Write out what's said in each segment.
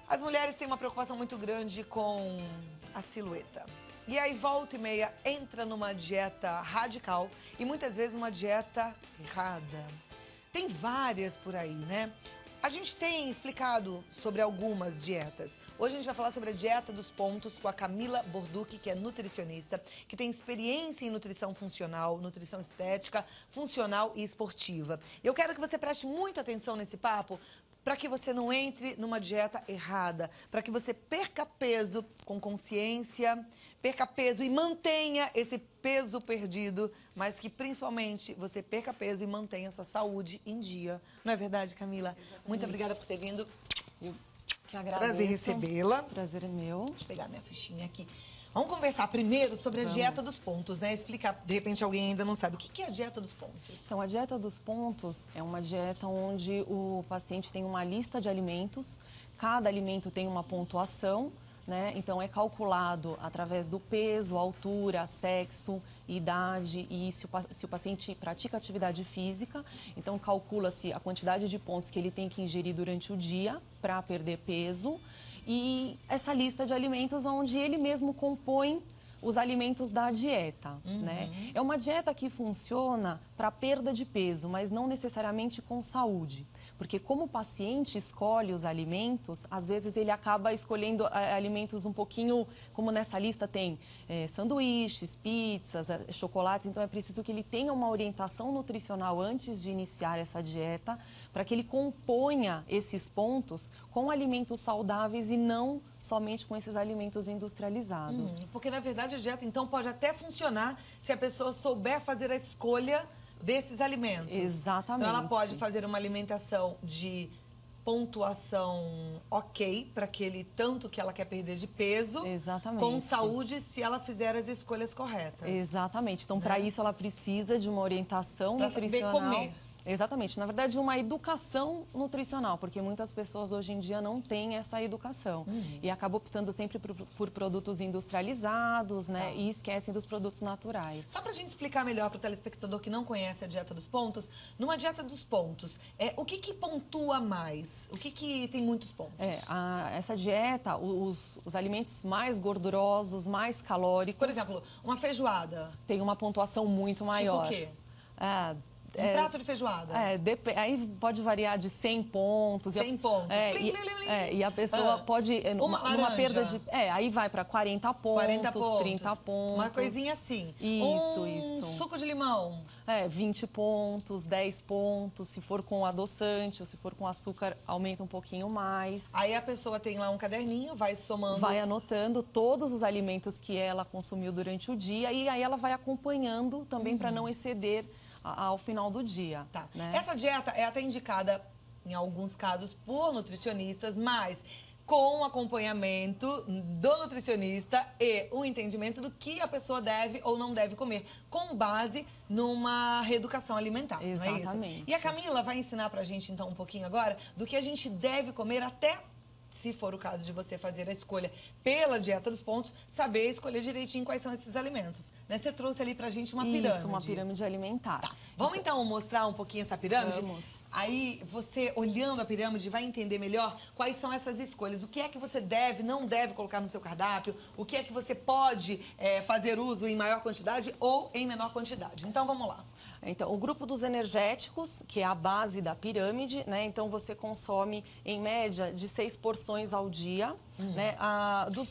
As mulheres têm uma preocupação muito grande com a silhueta. E aí, volta e meia, entra numa dieta radical e muitas vezes uma dieta errada. Tem várias por aí, né? A gente tem explicado sobre algumas dietas. Hoje a gente vai falar sobre a dieta dos pontos com a Camila Borducchi, que é nutricionista, que tem experiência em nutrição funcional, nutrição estética, funcional e esportiva. E eu quero que você preste muita atenção nesse papo, para que você não entre numa dieta errada, para que você perca peso com consciência, perca peso e mantenha esse peso perdido, mas que principalmente você perca peso e mantenha a sua saúde em dia. Não é verdade, Camila? Exatamente. Muito obrigada por ter vindo. Eu que agradeço. Prazer recebê-la. Prazer é meu. Deixa eu pegar minha fichinha aqui. Vamos conversar primeiro sobre a dieta dos pontos, né? Explicar, de repente alguém ainda não sabe. O que é a dieta dos pontos? Então, a dieta dos pontos é uma dieta onde o paciente tem uma lista de alimentos, cada alimento tem uma pontuação, né? Então, é calculado através do peso, altura, sexo, idade e se o paciente pratica atividade física, então calcula-se a quantidade de pontos que ele tem que ingerir durante o dia para perder peso. E essa lista de alimentos onde ele mesmo compõe os alimentos da dieta, né? É uma dieta que funciona para perda de peso, mas não necessariamente com saúde. Porque como o paciente escolhe os alimentos, às vezes ele acaba escolhendo alimentos um pouquinho, como nessa lista tem sanduíches, pizzas, chocolates, então é preciso que ele tenha uma orientação nutricional antes de iniciar essa dieta, para que ele componha esses pontos com alimentos saudáveis e não somente com esses alimentos industrializados. Porque, na verdade, a dieta, então, pode até funcionar se a pessoa souber fazer a escolha desses alimentos. Exatamente. Então, ela pode fazer uma alimentação de pontuação ok para aquele tanto que ela quer perder de peso. Exatamente. Com saúde, se ela fizer as escolhas corretas. Exatamente. Então, para isso, ela precisa de uma orientação nutricional. Saber comer. Exatamente. Na verdade, uma educação nutricional, porque muitas pessoas hoje em dia não têm essa educação. E acabam optando sempre por produtos industrializados, né? E esquecem dos produtos naturais. Só pra gente explicar melhor pro telespectador que não conhece a dieta dos pontos, numa dieta dos pontos, o que pontua mais? O que tem muitos pontos? Essa dieta, os alimentos mais gordurosos, mais calóricos... Por exemplo, uma feijoada. Tem uma pontuação muito maior. Tipo o quê? Um prato de feijoada? Aí pode variar de 100 pontos. 100 pontos. E a pessoa pode... Uma perda de... aí vai para 40 pontos, 30 pontos. Uma coisinha assim. Isso. Suco de limão. 20 pontos, 10 pontos. Se for com adoçante ou se for com açúcar, aumenta um pouquinho mais. Aí a pessoa tem lá um caderninho, vai somando. Vai anotando todos os alimentos que ela consumiu durante o dia e aí ela vai acompanhando também para não exceder ao final do dia. Tá. Né? Essa dieta é até indicada, em alguns casos, por nutricionistas, mas com acompanhamento do nutricionista e o entendimento do que a pessoa deve ou não deve comer, com base numa reeducação alimentar. Exatamente. Não é isso? E a Camila vai ensinar pra gente, então, um pouquinho agora do que a gente deve comer até... se for o caso de você fazer a escolha pela dieta dos pontos, saber escolher direitinho quais são esses alimentos. Né? Você trouxe ali pra gente uma pirâmide. Isso, uma pirâmide alimentar. Tá. Vamos então mostrar um pouquinho essa pirâmide? Vamos. Aí você, olhando a pirâmide, vai entender melhor quais são essas escolhas. O que é que você deve, não deve colocar no seu cardápio, o que é que você pode fazer uso em maior quantidade ou em menor quantidade. Então, vamos lá. Então, o grupo dos energéticos, que é a base da pirâmide, né? Então, você consome, em média, de 6 porções ao dia, né?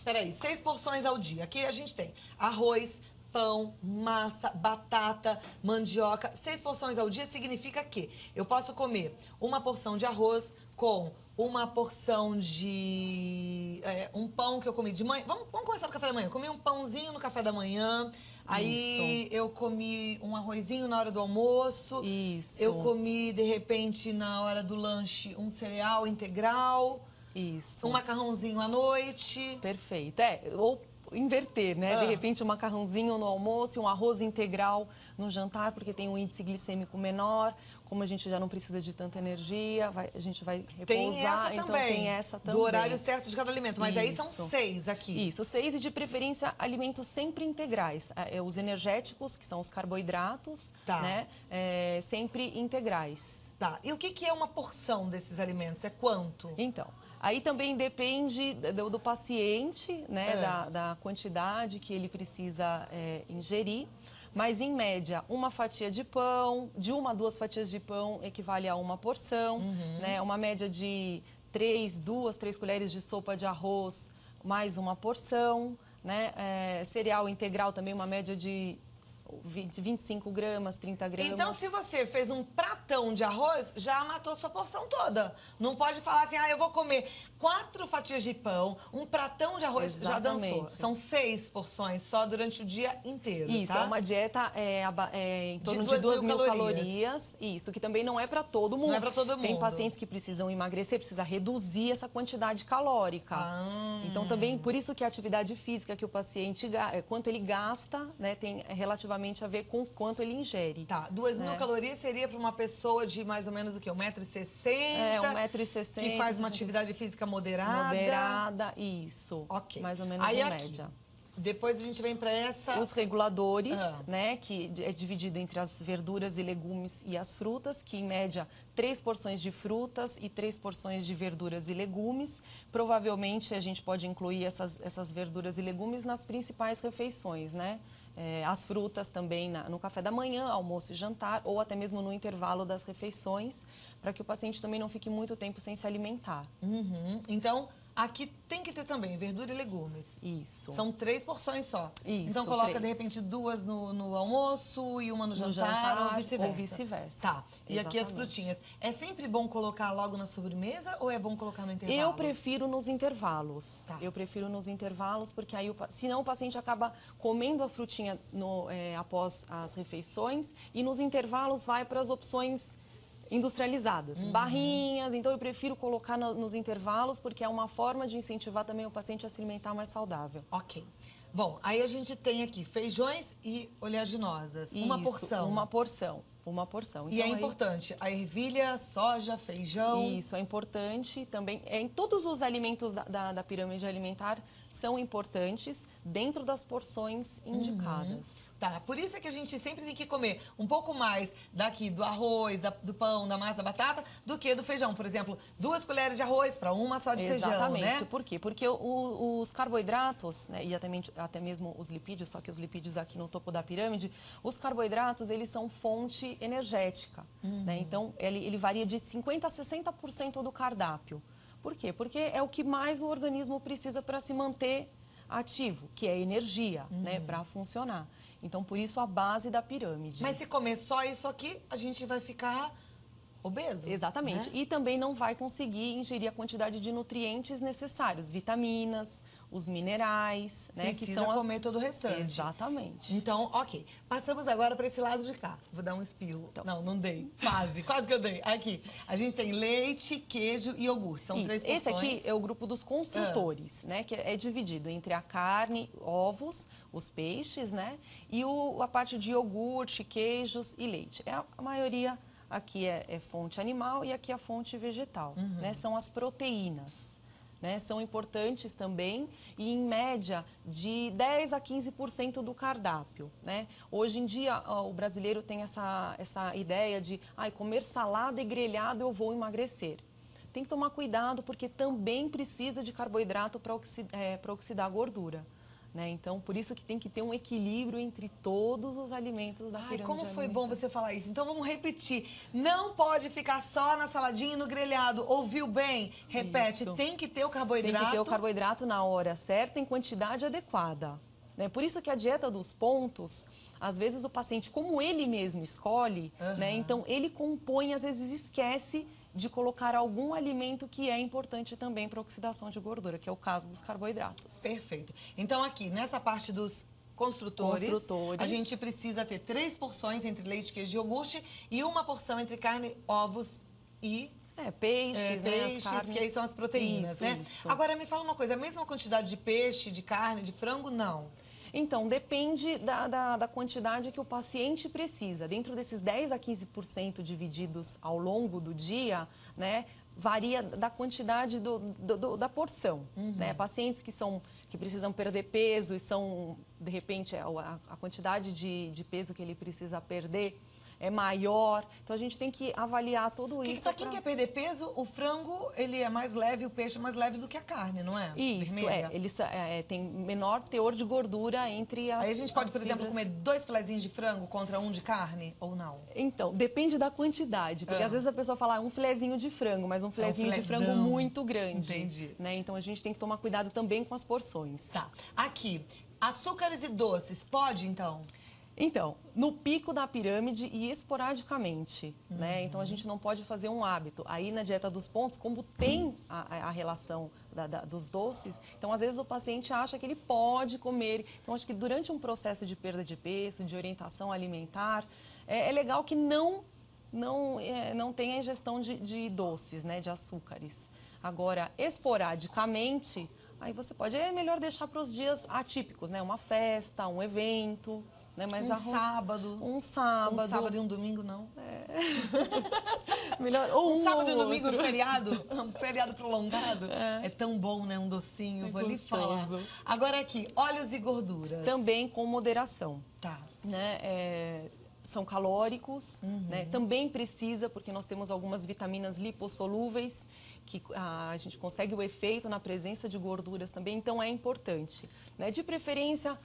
Peraí, 6 porções ao dia. Aqui a gente tem arroz, pão, massa, batata, mandioca. 6 porções ao dia significa que eu posso comer uma porção de arroz com uma porção de... um pão que eu comi de manhã. Vamos começar no café da manhã. Eu comi um pãozinho no café da manhã. Aí eu comi um arrozinho na hora do almoço. Isso. Eu comi, de repente, na hora do lanche, um cereal integral. Isso. Um macarrãozinho à noite. Perfeito. Ou inverter, né? De repente, um macarrãozinho no almoço e um arroz integral no jantar, porque tem um índice glicêmico menor. Como a gente já não precisa de tanta energia, a gente vai repousar. Tem essa então também, tem essa também. Do horário certo de cada alimento. Mas aí são 6 aqui. Isso, 6 e de preferência alimentos sempre integrais. Os energéticos, que são os carboidratos, né? Sempre integrais. Tá. E o que é uma porção desses alimentos? É quanto? Então, Aí também depende do paciente, né, da quantidade que ele precisa ingerir. Mas, em média, uma fatia de pão, de 1 a 2 fatias de pão equivale a uma porção, né? Uma média de 2, 3 colheres de sopa de arroz, mais uma porção, né? Cereal integral também, uma média de 25 gramas, 30 gramas. Então, se você fez um pratão de arroz, já matou sua porção toda. Não pode falar assim, eu vou comer 4 fatias de pão, um pratão de arroz, Exatamente. já dançou. São 6 porções só durante o dia inteiro, Isso, tá? é uma dieta em torno de 2.000 calorias. Isso, que também não é para todo mundo. Não é para todo mundo. Tem pacientes que precisam emagrecer, precisa reduzir essa quantidade calórica. Então, também, por isso que a atividade física que o paciente, quanto ele gasta, né, tem relativamente a ver com quanto ele ingere. Tá, 2.000 calorias seria para uma pessoa de mais ou menos o quê? 1,60 m? 1,60 m. Que faz uma atividade física moderada. Moderada, isso. Ok. Mais ou menos aí, em aqui, média. Depois a gente vem para essa... Os reguladores, né, que é dividido entre as verduras e legumes e as frutas, que em média 3 porções de frutas e 3 porções de verduras e legumes. Provavelmente a gente pode incluir essas verduras e legumes nas principais refeições, né? As frutas também no café da manhã, almoço e jantar, ou até mesmo no intervalo das refeições, para que o paciente também não fique muito tempo sem se alimentar. Então, aqui tem que ter também verdura e legumes. Isso. São 3 porções só. Isso, então, coloca, 3. de repente, 2 no almoço e uma no jantar ou vice-versa. Tá. E Exatamente. aqui as frutinhas. É sempre bom colocar logo na sobremesa ou é bom colocar no intervalo? Eu prefiro nos intervalos. Tá. Eu prefiro nos intervalos, porque aí, senão o paciente acaba comendo a frutinha após as refeições e nos intervalos vai para as opções industrializadas, barrinhas. Então, eu prefiro colocar nos intervalos, porque é uma forma de incentivar também o paciente a se alimentar mais saudável. Ok. Bom, aí a gente tem aqui feijões e oleaginosas. Uma porção. Uma porção. Uma porção. E então, é importante, a ervilha, soja, feijão... Isso, é importante também. Em todos os alimentos da pirâmide alimentar são importantes dentro das porções indicadas. Tá, por isso é que a gente sempre tem que comer um pouco mais daqui do arroz, do pão, da massa, da batata, do que do feijão. Por exemplo, 2 colheres de arroz para uma só de feijão, né? Exatamente. Por quê? Porque os carboidratos, né, e até mesmo os lipídios, só que os lipídios aqui no topo da pirâmide, os carboidratos, eles são fonte energética, né? Então, ele varia de 50% a 60% do cardápio. Por quê? Porque é o que mais o organismo precisa para se manter ativo, que é energia, né, para funcionar. Então, por isso, a base da pirâmide. Mas se comer só isso aqui, a gente vai ficar obeso. Exatamente. Né? E também não vai conseguir ingerir a quantidade de nutrientes necessários, vitaminas, os minerais, né? Precisa que são comer todo o restante. Exatamente. Então, ok. Passamos agora para esse lado de cá. Vou dar um espirro. Então. Não dei. Quase que eu dei. Aqui. A gente tem leite, queijo e iogurte. São 3 porções. Esse aqui é o grupo dos construtores, né? Que é dividido entre a carne, ovos, os peixes, né? E a parte de iogurte, queijos e leite. A maioria aqui é fonte animal e aqui é a fonte vegetal, né? São as proteínas. Né, são importantes também e, em média, de 10% a 15% do cardápio. Né? Hoje em dia, o brasileiro tem essa ideia de comer salada e grelhado eu vou emagrecer. Tem que tomar cuidado porque também precisa de carboidrato para oxidar a gordura. Né? Então, por isso que tem que ter um equilíbrio entre todos os alimentos da pirâmide como foi alimentar. bom você falar isso. Então, vamos repetir. Não pode ficar só na saladinha e no grelhado. Ouviu bem? Repete. Isso. Tem que ter o carboidrato. Tem que ter o carboidrato na hora certa, em quantidade adequada. Né? Por isso que a dieta dos pontos, às vezes o paciente, como ele mesmo escolhe, né? Então ele compõe, às vezes esquece de colocar algum alimento que é importante também para a oxidação de gordura, que é o caso dos carboidratos. Perfeito. Então, aqui, nessa parte dos construtores, a gente precisa ter 3 porções entre leite, queijo e iogurte e uma porção entre carne, ovos e... Peixes, né, peixes, as carnes. que aí são as proteínas, né? Isso. Agora, me fala uma coisa, a mesma quantidade de peixe, de carne, de frango, não? Então, depende da quantidade que o paciente precisa. Dentro desses 10% a 15% divididos ao longo do dia, né, varia da quantidade da porção. Né? Pacientes que precisam perder peso e são, de repente, a quantidade de peso que ele precisa perder é maior. Então a gente tem que avaliar tudo isso. Pra quem quer perder peso, o frango ele é mais leve, o peixe é mais leve do que a carne, não é? Isso, vermelha. Eles têm menor teor de gordura entre as. Aí a gente pode, por exemplo, fibras. comer 2 filezinhos de frango contra um de carne ou não? Então, depende da quantidade. Porque às vezes a pessoa fala um filezinho de frango, mas um filezinho de frango muito grande. Entendi. Né? Então a gente tem que tomar cuidado também com as porções. Tá. Aqui, açúcares e doces, pode então? Então, no pico da pirâmide e esporadicamente, né? Então a gente não pode fazer um hábito. Aí na dieta dos pontos, como tem a relação dos doces, então às vezes o paciente acha que ele pode comer. Então acho que durante um processo de perda de peso, de orientação alimentar, é legal que não tenha ingestão de doces, né? De açúcares. Agora, esporadicamente, aí você pode, é melhor deixar para os dias atípicos, né? Uma festa, um evento. Né? Mas sábado. Um sábado. Um sábado e um domingo, não. Melhor, ou um sábado e um outro. domingo, um feriado prolongado. É tão bom, né? Um docinho, vou lhe falar. Agora aqui, óleos e gorduras. Também com moderação. Tá. Né? São calóricos, né? Também precisa, porque nós temos algumas vitaminas lipossolúveis, que a gente consegue o efeito na presença de gorduras também, então é importante. Né? De preferência,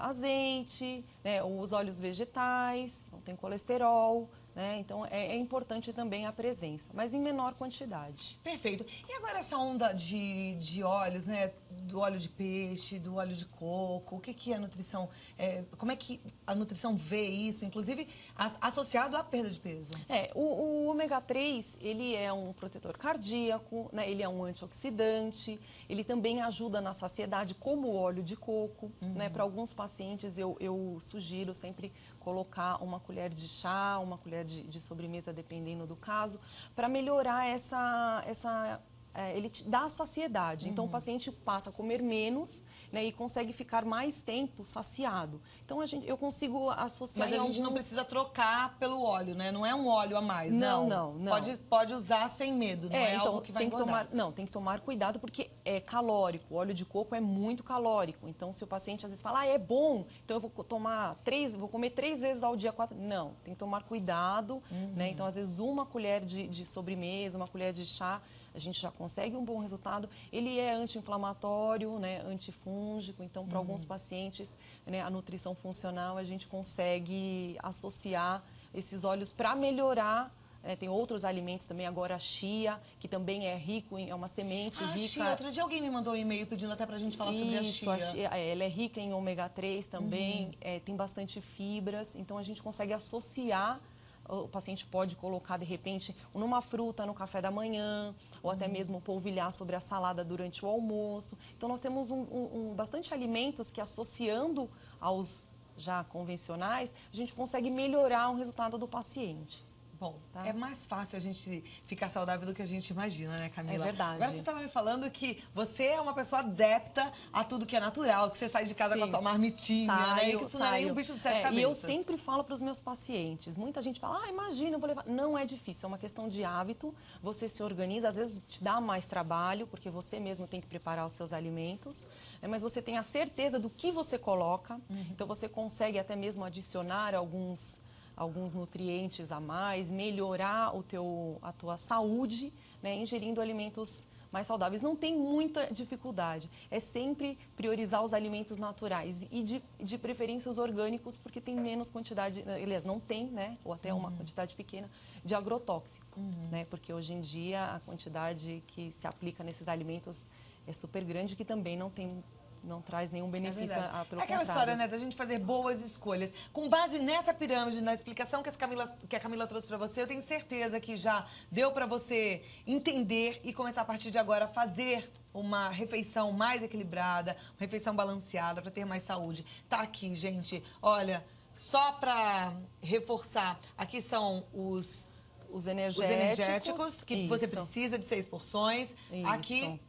azeite, né? Os óleos vegetais, não tem colesterol, né? Então é importante também a presença, mas em menor quantidade. Perfeito. E agora essa onda de óleos, né? Do óleo de peixe, do óleo de coco, o que é a nutrição? Como é que a nutrição vê isso, inclusive associado à perda de peso? O ômega 3, ele é um protetor cardíaco, né? Ele é um antioxidante, ele também ajuda na saciedade, como o óleo de coco, né? Para alguns pacientes eu sugiro sempre colocar uma colher de chá, uma colher de sobremesa, dependendo do caso, para melhorar ele te dá saciedade. Então, o paciente passa a comer menos, né, e consegue ficar mais tempo saciado. Então, eu consigo associar. Mas a gente não precisa trocar pelo óleo, né? Não é um óleo a mais, não. Pode usar sem medo, não é então, algo que vai engordar. Tem que tomar cuidado porque é calórico. O óleo de coco é muito calórico. Então, se o paciente às vezes fala, é bom, então eu vou comer 3 vezes ao dia, 4. Não, tem que tomar cuidado, né? Então, às vezes, uma colher de sobremesa, uma colher de chá, a gente já consegue um bom resultado. Ele é anti-inflamatório, né, antifúngico, então para alguns pacientes, né, a nutrição funcional a gente consegue associar esses óleos para melhorar. Tem outros alimentos também, agora a chia, que também é rico, é uma semente rica. Chia, outro dia alguém me mandou um e-mail pedindo até pra gente falar sobre a chia. Ela é rica em ômega 3 também, tem bastante fibras, então a gente consegue associar. O paciente pode colocar, de repente, numa fruta no café da manhã, ou até mesmo polvilhar sobre a salada durante o almoço. Então, nós temos bastante alimentos que, associando aos já convencionais, a gente consegue melhorar o resultado do paciente. Bom, tá? É mais fácil a gente ficar saudável do que a gente imagina, né, Camila? É verdade. Agora você estava me falando que você é uma pessoa adepta a tudo que é natural, que você sai de casa com a sua marmitinha, né? Que isso não é nem um bicho de 7 cabeças. E eu sempre falo para os meus pacientes, muita gente fala, imagina, eu vou levar. Não é difícil, é uma questão de hábito, você se organiza, às vezes te dá mais trabalho, porque você mesmo tem que preparar os seus alimentos, né? Mas você tem a certeza do que você coloca, então você consegue até mesmo adicionar alguns nutrientes a mais, melhorar a tua saúde, né, ingerindo alimentos mais saudáveis. Não tem muita dificuldade. É sempre priorizar os alimentos naturais e de preferência os orgânicos, porque tem menos quantidade, aliás, não tem, né, ou até uma quantidade pequena de agrotóxico, né, porque hoje em dia a quantidade que se aplica nesses alimentos é super grande, que também não traz nenhum benefício pelo aquela história, né, da gente fazer boas escolhas. Com base nessa pirâmide, na explicação que a Camila trouxe para você, eu tenho certeza que já deu para você entender e começar a partir de agora a fazer uma refeição mais equilibrada, uma refeição balanceada para ter mais saúde. Tá aqui, gente. Olha, só para reforçar, aqui são os energéticos que você precisa de 6 porções. Isso. Aqui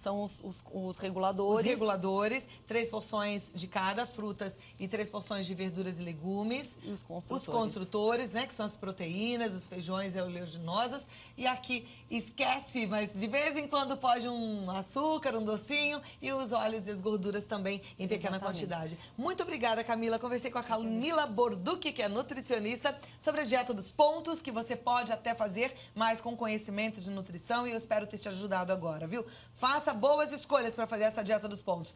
são os reguladores. Os reguladores, 3 porções de cada, frutas e 3 porções de verduras e legumes. E os construtores. Os construtores, né, que são as proteínas, os feijões e oleaginosas. E aqui, esquece, mas de vez em quando pode um açúcar, um docinho e os óleos e as gorduras também em pequena quantidade. Muito obrigada, Camila. Conversei com a Camila Borducchi, que é nutricionista, sobre a dieta dos pontos, que você pode até fazer, mas com conhecimento de nutrição, e eu espero ter te ajudado agora, viu? Faça boas escolhas para fazer essa dieta dos pontos.